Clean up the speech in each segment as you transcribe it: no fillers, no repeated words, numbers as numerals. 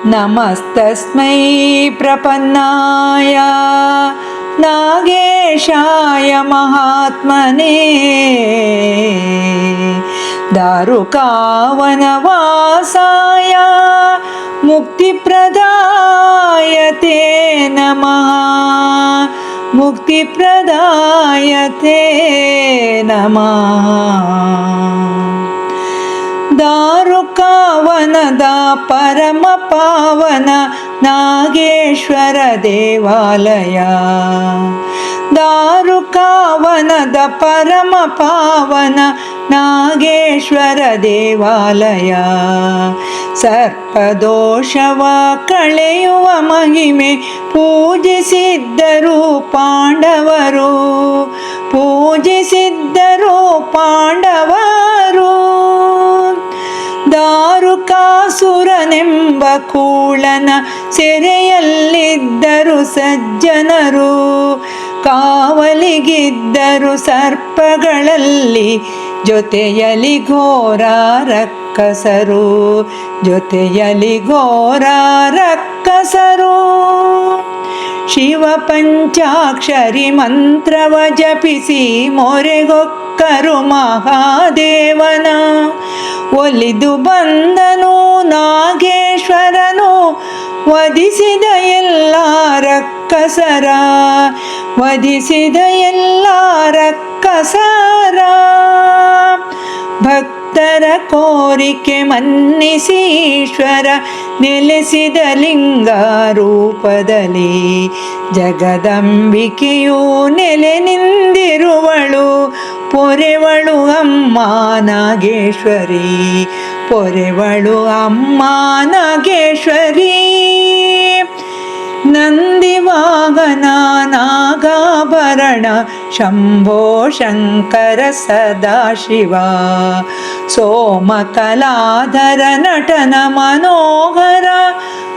ನಮಸ್ತಸ್ಮೈ ಪ್ರಪನ್ನಾಯ ನಾಗೇಶಾಯ ಮಹಾತ್ಮನೇ ದಾರುಕಾವನವಾಸಾಯ ಮುಕ್ತಿಪ್ರದಾಯ ತೇ ನಮಃ ಮುಕ್ತಿಪ್ರದಾಯ ತೇ ನಮಃ. ದಾರುಕಾವನದ ಪರಮ ಪಾವನ ನಾಗೇಶ್ವರ ದೇವಾಲಯ. ದಾರುಕಾವನದ ಪರಮ ಪಾವನ ನಾಗೇಶ್ವರ ದೇವಾಲಯ. ಸರ್ಪದೋಷವ ಕಳೆಯುವ ಮಹಿಮೆ ಪೂಜಿಸಿದ್ದರು ಪಾಂಡವರು, ಪೂಜಿಸಿದ್ದರು ಪಾಂಡವರು. ದಾರುಕಾಸುರನೆಂಬ ಕೂಳನ ಸೆರೆಯಲ್ಲಿದ್ದರು ಸಜ್ಜನರು, ಕಾವಲಿಗಿದ್ದರು ಸರ್ಪಗಳಲ್ಲಿ, ಜೊತೆಯಲಿ ಘೋರ ರಕ್ಕಸರು, ಜೊತೆಯಲಿ ಘೋರ ರಕ್ಕಸರು. ಶಿವ ಪಂಚಾಕ್ಷರಿ ಮಂತ್ರವ ಜಪಿಸಿ ಮೊರೆಗೊಕ್ಕರು ಮಹಾದೇವನ, ಒಲಿದು ಬಂದನು ನಾಗೇಶ್ವರನು, ವಧಿಸಿದ ಎಲ್ಲ ರಕ್ಕಸರ, ವಧಿಸಿದ ಎಲ್ಲ ರಕ್ಕಸರ. ಭಕ್ತರ ಕೋರಿಕೆ ಮನ್ನಿಸಿ ಈಶ್ವರ ನೆಲೆಸಿದ ಲಿಂಗ ರೂಪದಲ್ಲಿ, ಜಗದಂಬಿಕೆಯು ನೆಲೆ ನಿಂದಿರುವಳು, ಪೊರೆವಳು ಅಮ್ಮ ನಾಗೇಶ್ವರಿ, ಪೊರೆವಳು ಅಮ್ಮ ನಾಗೇಶ್ವರಿ. ನಂದಿವಾಹನ ನಾಗಾಭರಣ ಶಂಭೋ ಶಂಕರ ಸದಾಶಿವ, ಸೋಮಕಲಾಧರ ನಟನ ಮನೋಹರ,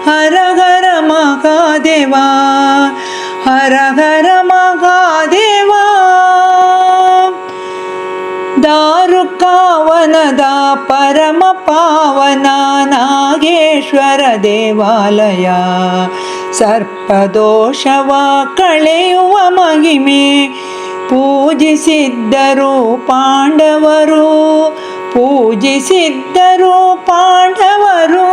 ಹರ ಹರ ಮಹಾದೇವ, ಹರ ಹರ ಮಹಾದೇವ. ದಾರುಕಾವನದ ಪರಮ ಪಾವನ ನಾಗೇಶ್ವರ ದೇವಾಲಯ. ಸರ್ಪದೋಷವ ಕಳೆಯುವ ಮಹಿಮೆ ಪೂಜಿಸಿದ್ದರು ಪಾಂಡವರು, ಪೂಜಿಸಿದ್ದರು ಪಾಂಡವರು.